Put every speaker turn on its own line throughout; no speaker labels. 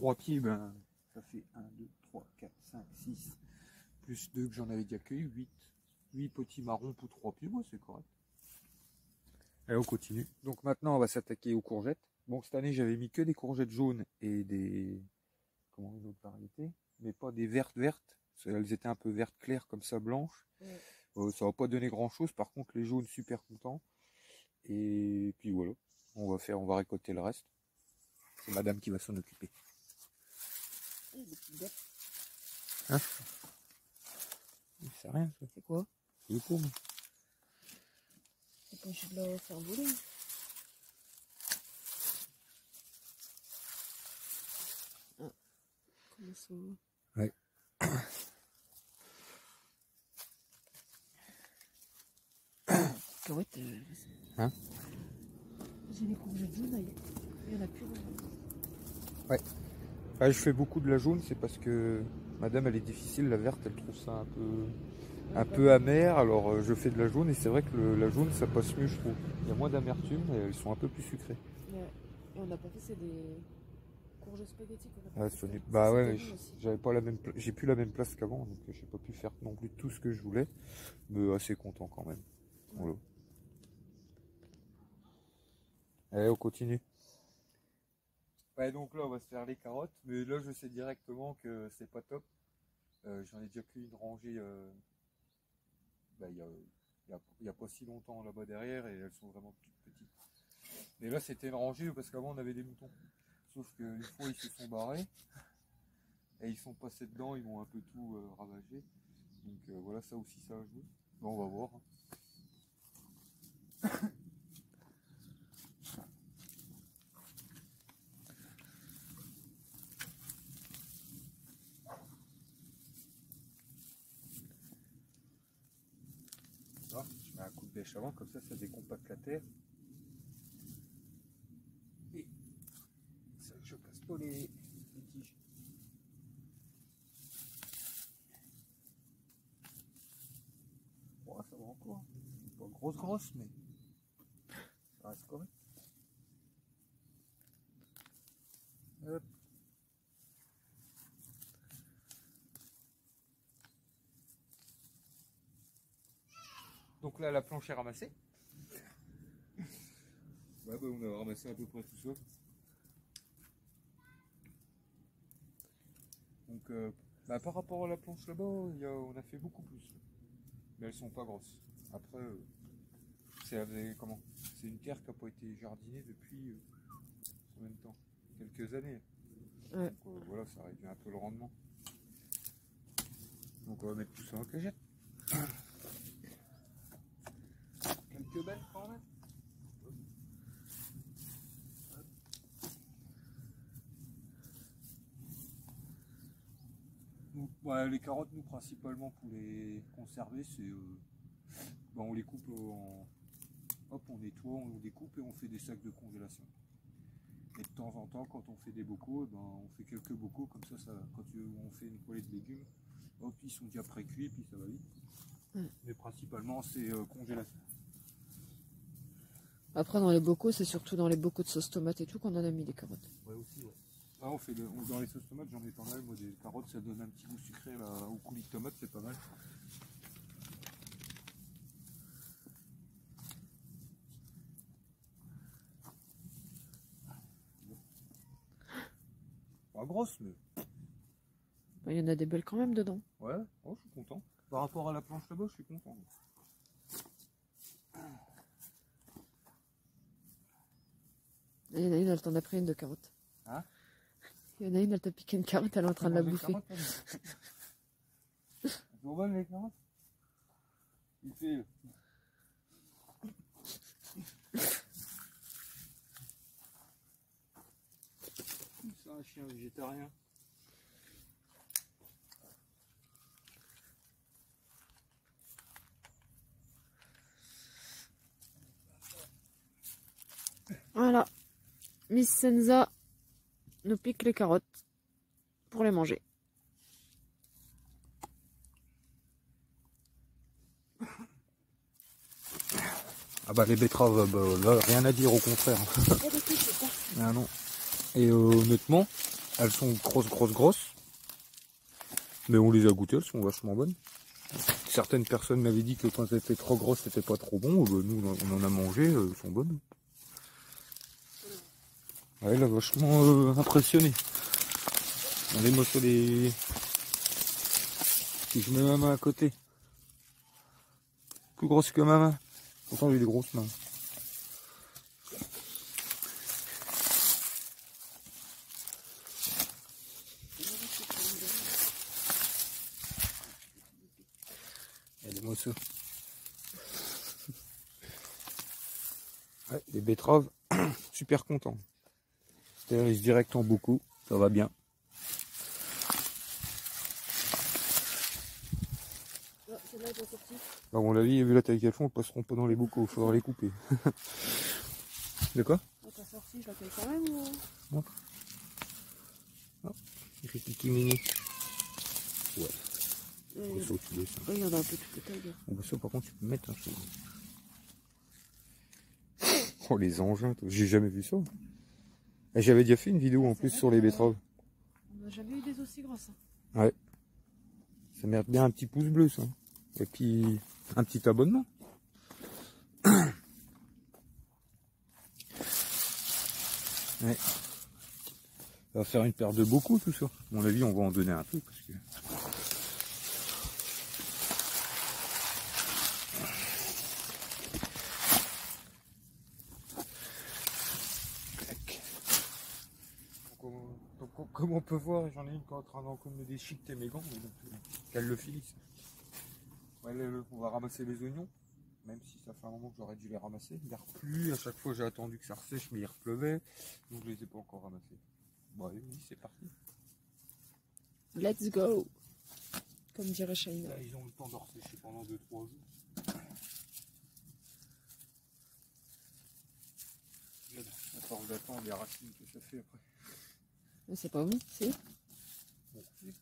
3 pieds, ben, ça fait 1, 2, 3, 4, 5, 6, plus 2 que j'en avais déjà cueilli, 8 petits marrons pour 3 pieds, moi c'est correct. Allez, on continue. Donc maintenant, on va s'attaquer aux courgettes. Bon, cette année, j'avais mis que des courgettes jaunes et des... Comment une autre variété? Mais pas des vertes. Elles étaient un peu vertes claires comme ça, blanches. Ouais. Ça va pas donner grand chose. Par contre, les jaunes, super contents. Et puis voilà. On va récolter le reste. C'est madame qui va s'en occuper. Hein? C'est rien, ça.
C'est quoi?
C'est le paume.
C'est quand je de la faire voler. Ah. Comment ça?
Ouais.
Carotte.
Hein?
J'ai les courgettes jaunes, il y en a plus.
Ouais. Ah, je fais beaucoup de la jaune, c'est parce que madame elle est difficile, la verte elle trouve ça un peu amer, alors je fais de la jaune et c'est vrai que la jaune ça passe mieux je trouve. Il y a moins d'amertume et elles sont un peu plus sucrées.
Ouais. Et on n'a pas fait, c'est des courgettes spaghetti qu'on a
Ouais,
fait.
bah ouais, j'avais pas la même, j'ai plus la même place qu'avant, donc j'ai pas pu faire non plus tout ce que je voulais, mais assez content quand même. Ouais. Voilà. Allez, on continue. Ouais, donc là on va se faire les carottes, mais là je sais directement que c'est pas top. J'en ai déjà cueilli une rangée bah, il y a pas si longtemps là-bas derrière et elles sont vraiment toutes petites. Mais là c'était une rangée parce qu'avant on avait des moutons. Sauf qu'une fois ils se sont barrés et ils sont passés dedans, ils m'ont un peu tout ravagé. Donc voilà, ça aussi ça a joué. Bon, on va voir. Je mets un coup de bêche avant, comme ça décompacte la terre. Et ça, je casse pas les tiges. Bon, ça va encore. Pas grosse, mais ça reste correct. Hop. Donc là, la planche est ramassée. Ouais, bah, on a ramassé à peu près tout ça. Donc, bah, par rapport à la planche là-bas, on a fait beaucoup plus. Mais elles sont pas grosses. Après, c'est une terre qui n'a pas été jardinée depuis combien de temps? Quelques années.
Ouais.
Donc voilà, ça réduit un peu le rendement. Donc on va mettre tout ça en cagette. Quelques belles quand même. Donc, ouais, les carottes, nous principalement pour les conserver, c'est bah, on les coupe hop, on nettoie, on découpe et on fait des sacs de congélation. Et de temps en temps, quand on fait des bocaux, ben, on fait quelques bocaux comme ça, quand on fait une poêlée de légumes, hop, ils sont déjà pré-cuits, puis ça va vite. Mais principalement, c'est congélation.
Après, dans les bocaux, c'est surtout dans les bocaux de sauce tomate et tout qu'on en a mis des carottes.
Ouais, aussi, ouais. Ah, dans les sauces tomates, j'en ai pas mal. Moi, des carottes, ça donne un petit goût sucré là, au coulis de tomate, c'est pas mal. Pas grosse, mais.
Il y en a des belles quand même dedans.
Ouais, oh, je suis content. Par rapport à la planche là-bas, je suis content.
Il y en a une, elle t'en a pris une de carotte.
Hein?
Il y en a une, elle t'a piqué une carotte, elle est en train de la bouffer.
Elles sont bonnes les carottes? Il fait. C'est un chien végétarien.
Voilà. Miss Senza nous pique les carottes pour les manger.
Ah bah les betteraves, bah, là, rien à dire, au contraire. Ah non. Et honnêtement, Elles sont grosses. Mais on les a goûtées, elles sont vachement bonnes. Certaines personnes m'avaient dit que quand elles étaient trop grosses, c'était pas trop bon. Nous, on en a mangé, elles sont bonnes. Ouais, elle a vachement impressionné. Allez, moi, sur les... Si je mets ma main à côté. Plus grosse que ma main. Pourtant, j'ai des grosses mains. Regardez-moi ça. Ouais, les betteraves, super content. Stérilisent direct en beaucoup, ça va bien. À mon avis, vu la taille qu'elles font, elles passeront pas dans les bocaux, il faudra les couper. De quoi?
T'as sorti, je la paye quand même ou...
Montre. Oh, il fait petit mini. Ouais. Ça, tu laisses, hein.
Oui, il y en a un peu toute taille.
Bon, bah ça par contre tu peux mettre. Hein, oh les engins, j'ai jamais vu ça. Et j'avais déjà fait une vidéo en plus sur les betteraves.
On n'a jamais eu des aussi grosses.
Ouais. Ça mérite bien un petit pouce bleu ça. Et puis un petit abonnement. Ouais. Ça va faire une paire de beaucoup tout ça. À mon avis on va en donner un peu parce que... Donc, comme on peut voir, j'en ai une qui est en train d'encore de me déchiqueter mes gants, mais donc qu'elle le finisse. Ouais, on va ramasser les oignons, même si ça fait un moment que j'aurais dû les ramasser. Il a replu, à chaque fois j'ai attendu que ça ressèche, mais il repleuvait, donc je les ai pas encore ramassés. Bon, allez, oui, c'est parti.
Let's go, comme dirait Shaina.
Là, ils ont le temps de ressécher pendant 2-3 jours. À force d'attendre les racines que ça fait après.
Mais c'est pas vous, si.
Bon, ils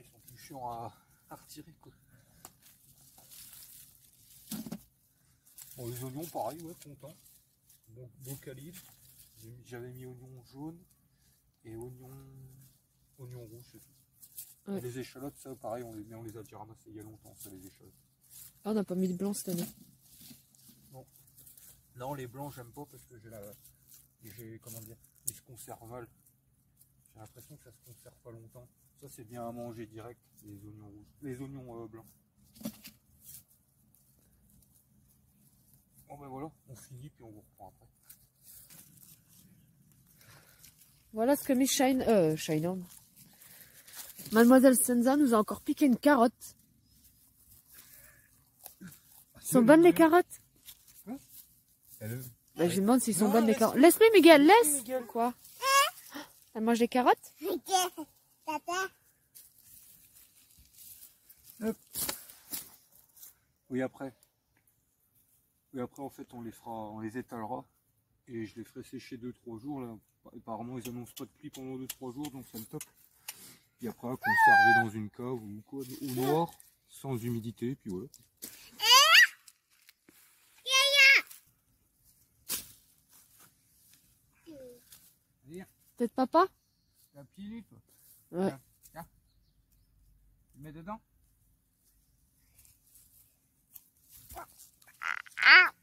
sont plus chiants à retirer quoi. Bon, les oignons pareil, ouais, content. Bon calibre. J'avais mis oignons jaunes et oignons rouges, c'est tout. Ouais. Les échalotes, ça pareil, on les a déjà ramassées il y a longtemps, ça, les échalotes.
Ah, on n'a pas mis de blanc cette année.
Non. Non, les blancs, j'aime pas parce que comment dire, ils se conservent mal. J'ai l'impression que ça se conserve pas longtemps. Ça, c'est bien à manger direct, les oignons rouges. Les oignons blancs. Bon ben voilà, on finit puis on vous reprend après.
Voilà ce que Miss Mademoiselle Senza nous a encore piqué une carotte. Sont bonnes les carottes?
Hein?
Bah, je lui demande s'ils sont bonnes les carottes. Laisse-les Miguel, laisse.
Miguel.
Quoi? Elle mange des carottes?
Hop. Oui après en fait on les étalera et je les ferai sécher 2-3 jours là. Apparemment ils annoncent pas de pluie pendant 2-3 jours donc c'est le top. Puis après conserver dans une cave ou quoi, au noir, sans humidité, puis voilà.
Peut-être papa?
Un pied nu toi.
Ouais.
Tiens. Tu mets dedans.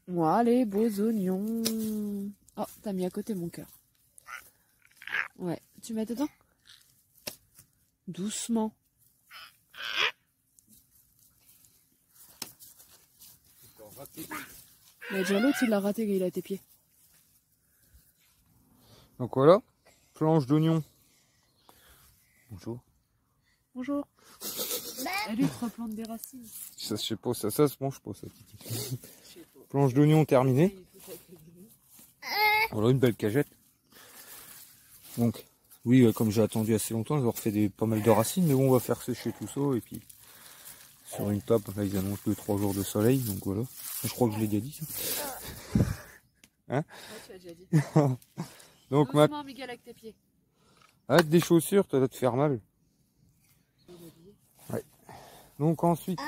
Moi, les beaux oignons. Oh, t'as mis à côté mon cœur. Ouais, tu mets dedans? Doucement. Mais déjà l'autre, il l'a raté, il a tes pieds.
Donc voilà, planche d'oignon. Bonjour.
Bonjour. Elle te replante des racines.
Ça, je sais pas, ça se mange pas ça. Planche d'oignon terminée. Voilà une belle cagette. Donc, oui, comme j'ai attendu assez longtemps, je leur refais pas mal de racines, mais bon, on va faire sécher tout ça et puis sur une table, là ils annoncent 2-3 jours de soleil, donc voilà. Je crois que je l'ai déjà dit ça. Hein?
Ouais, tu as déjà dit.
Donc
doucement, Miguel, avec tes pieds.
Arrête des chaussures, ça va te faire mal. Ouais. Donc ensuite.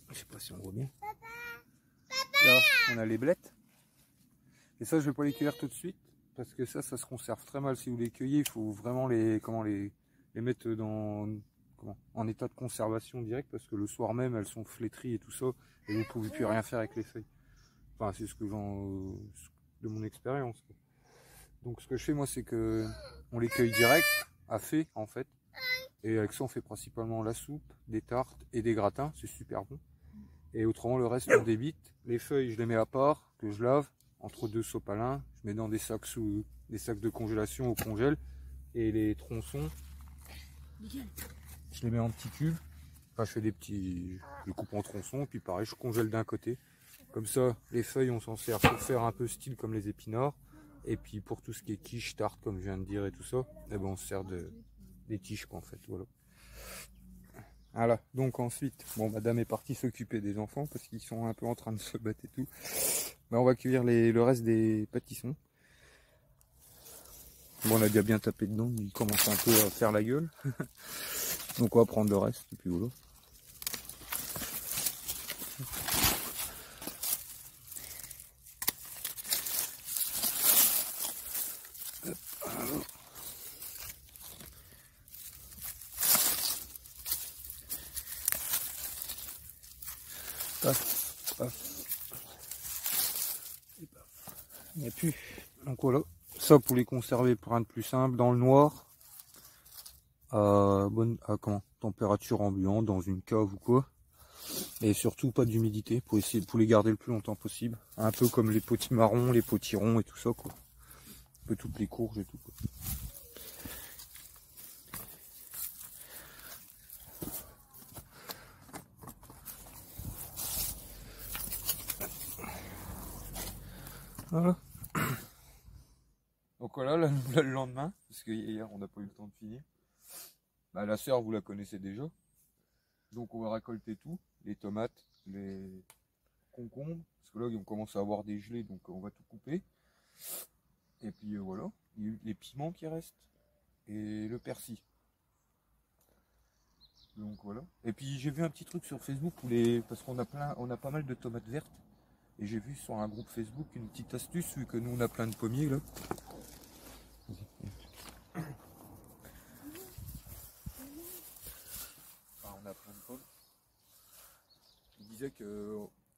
Je sais pas si on voit bien. Là, on a les blettes. Et ça, je vais pas les cueillir tout de suite. Parce que ça se conserve très mal. Si vous les cueillez, il faut vraiment les mettre en état de conservation direct. Parce que le soir même, elles sont flétries et tout ça. Et vous ne pouvez plus rien faire avec les feuilles. Enfin, c'est ce que de mon expérience. Donc ce que je fais moi, c'est que on les cueille direct, à fait en fait. Et avec ça, on fait principalement la soupe, des tartes et des gratins. C'est super bon. Et autrement, le reste, on débite. Les feuilles, je les mets à part, que je lave, entre deux sopalins. Je mets dans des sacs de congélation au congèle. Et les tronçons, je les mets en petits cubes. Enfin, je fais je les coupe en tronçons, puis pareil, je congèle d'un côté. Comme ça, les feuilles, on s'en sert pour faire un peu style comme les épinards. Et puis pour tout ce qui est quiche, tarte, comme je viens de dire et tout ça, eh ben on se sert des tiges quoi, en fait. Voilà. Voilà, donc ensuite, bon, madame est partie s'occuper des enfants parce qu'ils sont un peu en train de se battre et tout. Ben, on va cueillir le reste des pâtissons. Bon, on a déjà bien tapé dedans, il commence un peu à faire la gueule. Donc on va prendre le reste, et puis voilà. Paf, paf. Et paf. Il n'y a plus. Donc voilà. Ça pour les conserver pour rien de plus simple, dans le noir, à température ambiante, dans une cave ou quoi. Et surtout pas d'humidité pour essayer pour les garder le plus longtemps possible. Un peu comme les potimarrons, les potirons et tout ça quoi. Un peu toutes les courges et tout quoi. Voilà. Donc voilà, le lendemain, parce que hier on n'a pas eu le temps de finir. Bah, la sœur, vous la connaissez déjà. Donc on va récolter tout, les tomates, les concombres, parce que là on commence à avoir des gelées, donc on va tout couper. Et puis voilà, il y a eu les piments qui restent, et le persil. Donc voilà. Et puis j'ai vu un petit truc sur Facebook parce qu'on a pas mal de tomates vertes. Et j'ai vu sur un groupe Facebook une petite astuce, vu que nous on a plein de pommiers là. Enfin, on a plein de pommes. Il disait que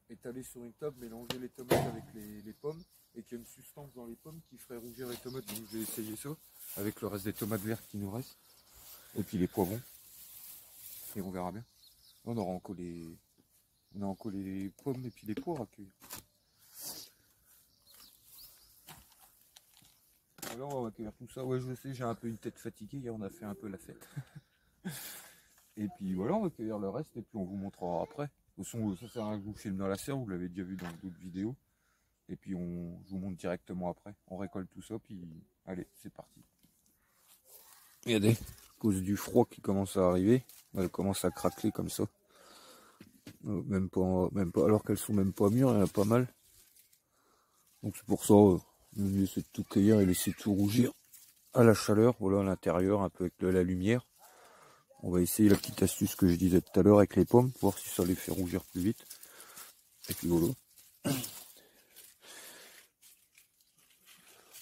étaler sur une table, mélanger les tomates avec les pommes, et qu'il y a une substance dans les pommes qui ferait rougir les tomates. Donc je vais essayer ça, avec le reste des tomates vertes qui nous restent. Et puis les poivrons. Et on verra bien. On aura encore les pommes et puis les poires à cueillir. Alors on va cueillir tout ça. Ouais, je sais, j'ai un peu une tête fatiguée. Hier on a fait un peu la fête. Et puis voilà, on va cueillir le reste et puis on vous montrera après. De toute façon, ça sert à rien que je vous filme dans la serre, vous l'avez déjà vu dans d'autres vidéos. Et puis je vous montre directement après. On récolte tout ça, puis allez, c'est parti. Regardez, à cause du froid qui commence à arriver, elle commence à craquer comme ça. Même pas, alors qu'elles sont même pas mûres, il y en a pas mal. Donc c'est pour ça, le mieux c'est de tout cueillir et laisser tout rougir à la chaleur, voilà, à l'intérieur, un peu avec la lumière. On va essayer la petite astuce que je disais tout à l'heure avec les pommes, voir si ça les fait rougir plus vite. Et puis voilà.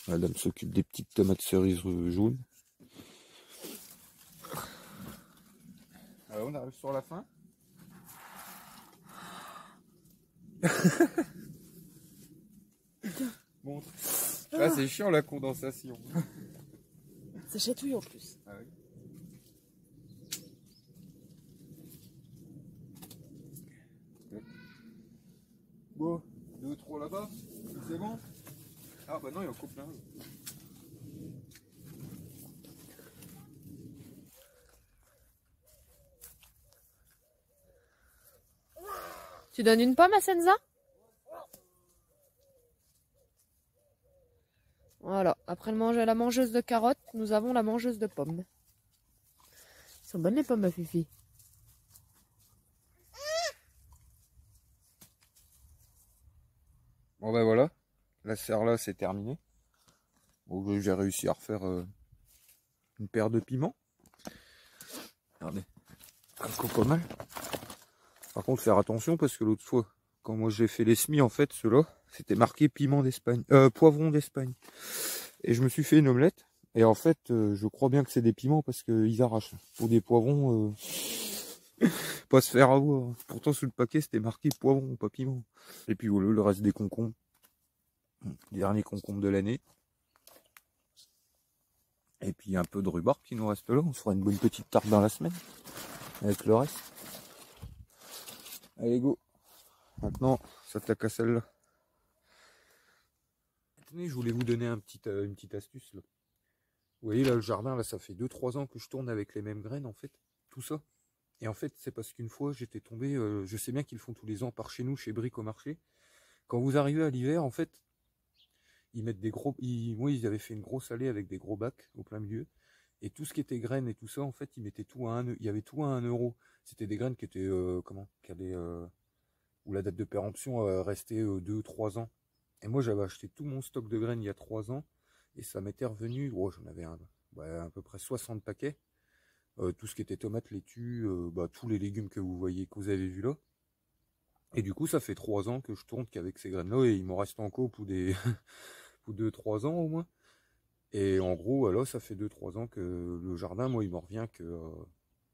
Madame s'occupe des petites tomates cerises jaunes. Alors on arrive sur la fin. Bon, là c'est chiant la condensation.
Ça chatouille en plus.
Ah oui. Bon, 2 ou 3 là-bas, c'est bon? Ah bah non, il en coupe plein.
Tu donnes une pomme à Senza? Voilà, après la mangeuse de carottes, nous avons la mangeuse de pommes. Elles sont bonnes les pommes à Fifi.
Bon ben voilà, la serre là c'est terminé. Bon, j'ai réussi à refaire une paire de piments. Regardez, encore pas mal. Par contre faire attention parce que l'autre fois quand moi j'ai fait les semis, en fait, ceux-là, c'était marqué piment d'Espagne, poivron d'Espagne. Et je me suis fait une omelette. Et en fait, je crois bien que c'est des piments parce qu'ils arrachent. Pour des poivrons, pas se faire avoir. Pourtant, sous le paquet, c'était marqué poivron, pas piment. Et puis voilà, le reste des concombres. Dernier concombre de l'année. Et puis un peu de rhubarbe qui nous reste là. On se fera une bonne petite tarte dans la semaine. Avec le reste. Allez, go. Maintenant, ça s'attaque à celle-là. Tenez, je voulais vous donner une petite astuce. Là. Vous voyez, là, le jardin, là, ça fait 2-3 ans que je tourne avec les mêmes graines, en fait. Tout ça. Et en fait, c'est parce qu'une fois, j'étais tombé... je sais bien qu'ils le font tous les ans par chez nous, chez Bric au marché. Quand vous arrivez à l'hiver, en fait, ils mettent des gros... ils avaient fait une grosse allée avec des gros bacs au plein milieu. Et tout ce qui était graines et tout ça, en fait, ils mettaient tout à 1 euro. Il y avait tout à 1 euro. C'était des graines qui étaient... qui avaient... où la date de péremption restait 2-3 ans. Et moi, j'avais acheté tout mon stock de graines il y a 3 ans. Et ça m'était revenu... Oh, j'en avais à peu près 60 paquets. Tout ce qui était tomates, laitue, tous les légumes que vous voyez, que vous avez vu là. Et du coup, ça fait 3 ans que je tourne qu'avec ces graines-là. Et il m'en reste encore pour des... pour 2-3 ans au moins. Et en gros, voilà, ça fait 2-3 ans que le jardin, moi, il m'en revient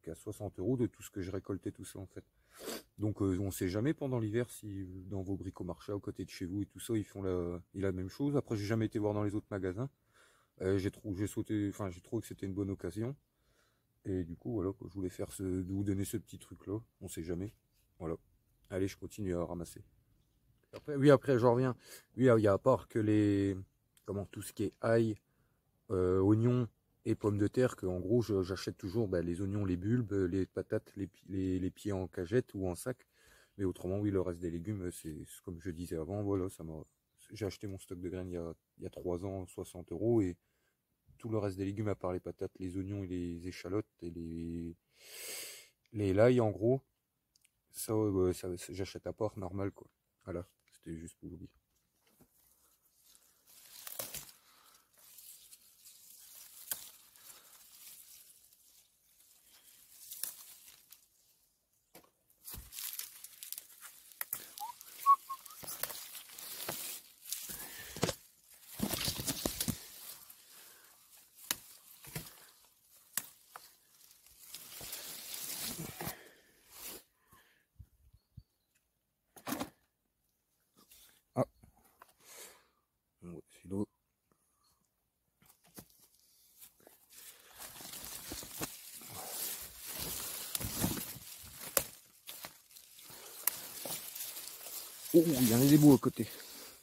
qu'à 60 € de tout ce que j'ai récolté, tout ça, en fait. Donc, on ne sait jamais pendant l'hiver si dans vos bricomarchés à côté de chez vous et tout ça, ils font la même chose. Après, j'ai jamais été voir dans les autres magasins. J'ai trouvé que c'était une bonne occasion. Et du coup, voilà, je voulais de vous donner ce petit truc-là. On sait jamais. Voilà. Allez, je continue à ramasser. Après, j'en reviens. Oui, il y a à part que tout ce qui est ail, oignons et pommes de terre, que en gros j'achète toujours les oignons, les bulbes, les patates, les pieds en cagette ou en sac. Mais autrement, oui, le reste des légumes, c'est comme je disais avant, voilà, j'ai acheté mon stock de graines il y a 3 ans, 60 €, et tout le reste des légumes, à part les patates, les oignons et les échalotes et les l'ail, en gros, ça j'achète à part normal, quoi. Voilà, c'était juste pour vous dire. Ah, c'est l'eau. Oh, il y en a des beaux à côté.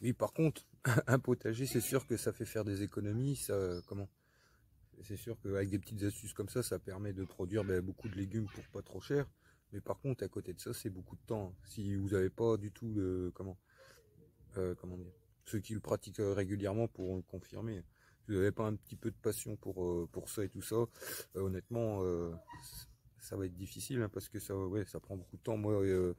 Oui, par contre, un potager, c'est sûr que ça fait faire des économies. C'est sûr qu'avec des petites astuces comme ça permet de produire beaucoup de légumes pour pas trop cher. Mais par contre, à côté de ça, c'est beaucoup de temps. Si vous n'avez pas du tout comment dire, ceux qui le pratiquent régulièrement pourront le confirmer. Si vous n'avez pas un petit peu de passion pour ça et tout ça, honnêtement, ça va être difficile, hein, parce que ça prend beaucoup de temps. Moi,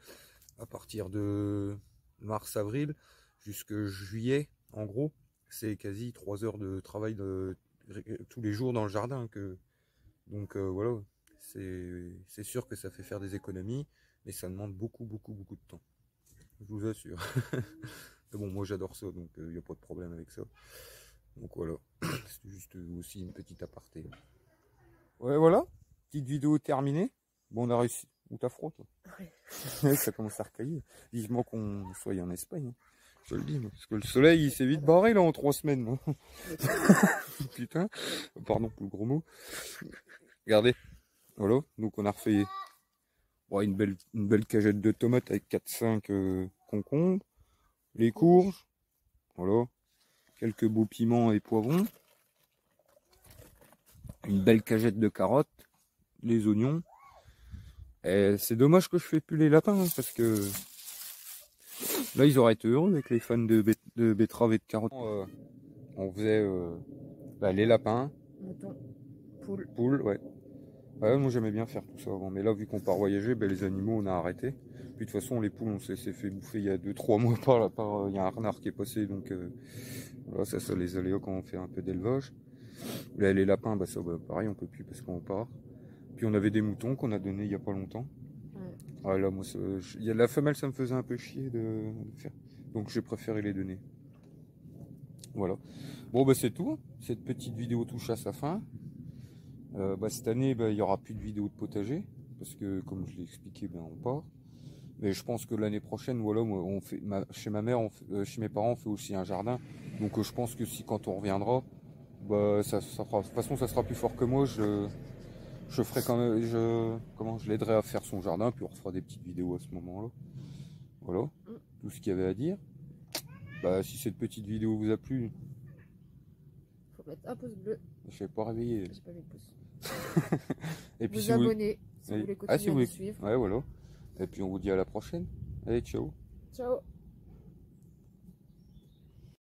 à partir de mars-avril jusqu'à juillet, en gros, c'est quasi 3 heures de travail tous les jours dans le jardin. Donc voilà, c'est sûr que ça fait faire des économies, mais ça demande beaucoup de temps. Je vous assure. Mais bon, moi j'adore ça, donc il n'y a pas de problème avec ça. Donc voilà, c'est juste aussi une petite aparté. Ouais, voilà, petite vidéo terminée. Bon, on a réussi. Où t'as froid, toi? Oui. Ça commence à recailler. Vivement qu'on soit en Espagne. Je te le dis, parce que le soleil, il s'est vite barré là en 3 semaines. Putain, pardon pour le gros mot. Regardez, voilà, donc on a refait une belle cagette de tomates avec 4-5 concombres, les courges, voilà, quelques beaux piments et poivrons, une belle cagette de carottes, les oignons. C'est dommage que je fais plus les lapins, hein, parce que là ils auraient été heureux avec les fans de betteraves et de carottes. On faisait les lapins,
Mouton,
poules, ouais. Ouais, moi j'aimais bien faire tout ça avant, mais là vu qu'on part voyager, les animaux on a arrêté. Puis de toute façon les poules on s'est fait bouffer il y a 2-3 mois il y a un renard qui est passé, donc voilà, ça les aléas quand on fait un peu d'élevage. Là, les lapins, pareil on peut plus parce qu'on part. Puis on avait des moutons qu'on a donnés il y a pas longtemps. Ouais, là, moi, la femelle, ça me faisait un peu chier de faire. Donc j'ai préféré les donner. Voilà. Bon, bah c'est tout. Cette petite vidéo touche à sa fin. Cette année, il n'y aura plus de vidéos de potager. Parce que, comme je l'ai expliqué, on part. Mais je pense que l'année prochaine, voilà, on fait, chez ma mère, chez mes parents, on fait aussi un jardin. Donc je pense que si quand on reviendra, ça fera, de toute façon, ça sera plus fort que moi. Je ferai quand même, je l'aiderai à faire son jardin, puis on refera des petites vidéos à ce moment-là. Voilà, tout ce qu'il y avait à dire. Si cette petite vidéo vous a plu,
Faut mettre un pouce bleu.
je ne suis pas réveillé.
J'ai pas mis de pouce.
Et puis
vous
si
abonner si vous voulez continuer à nous suivre.
Ouais, voilà. Et puis on vous dit à la prochaine. Allez, ciao.
Ciao.